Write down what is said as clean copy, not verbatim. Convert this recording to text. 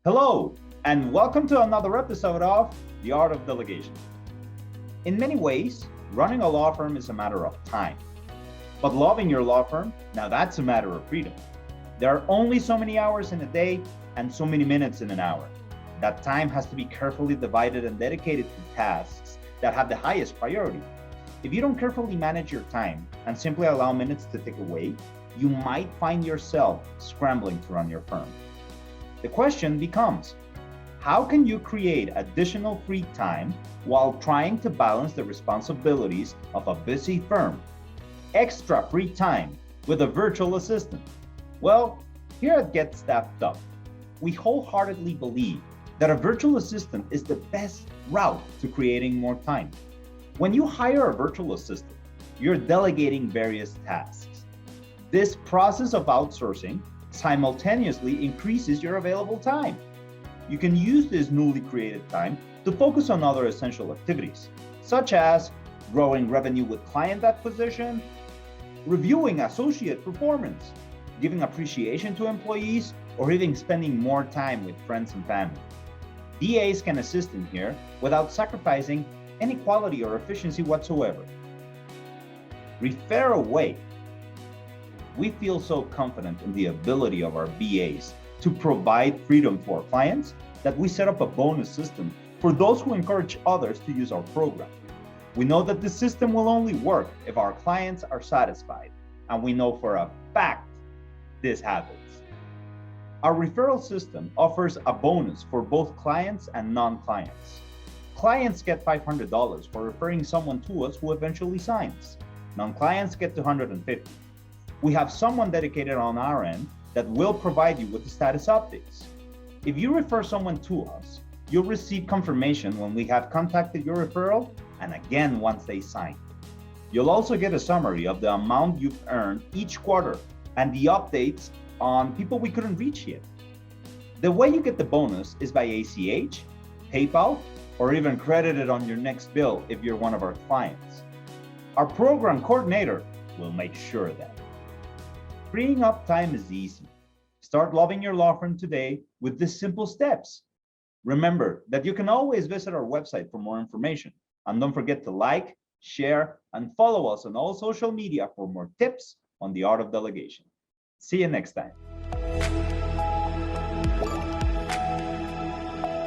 Hello, and welcome to another episode of The Art of Delegation. In many ways, running a law firm is a matter of time. But loving your law firm, now that's a matter of freedom. There are only so many hours in a day and so many minutes in an hour. That time has to be carefully divided and dedicated to tasks that have the highest priority. If you don't carefully manage your time and simply allow minutes to tick away, you might find yourself scrambling to run your firm. The question becomes, how can you create additional free time while trying to balance the responsibilities of a busy firm? Extra free time with a virtual assistant. Well, here at Get Staffed Up, we wholeheartedly believe that a virtual assistant is the best route to creating more time. When you hire a virtual assistant, you're delegating various tasks. This process of outsourcing simultaneously increases your available time. You can use this newly created time to focus on other essential activities, such as growing revenue with client acquisition, reviewing associate performance, giving appreciation to employees, or even spending more time with friends and family. VAs can assist in here without sacrificing any quality or efficiency whatsoever. Refer away. We feel so confident in the ability of our VAs to provide freedom for our clients that we set up a bonus system for those who encourage others to use our program. We know that this system will only work if our clients are satisfied, and we know for a fact this happens. Our referral system offers a bonus for both clients and non-clients. Clients get $500 for referring someone to us who eventually signs. Non-clients get $250. We have someone dedicated on our end that will provide you with the status updates. If you refer someone to us, you'll receive confirmation when we have contacted your referral and again once they sign. You'll also get a summary of the amount you've earned each quarter and the updates on people we couldn't reach yet. The way you get the bonus is by ACH, PayPal, or even credited on your next bill if you're one of our clients. Our program coordinator will make sure of that. Freeing up time is easy. Start loving your law firm today with these simple steps. Remember that you can always visit our website for more information. And don't forget to like, share, and follow us on all social media for more tips on the art of delegation. See you next time.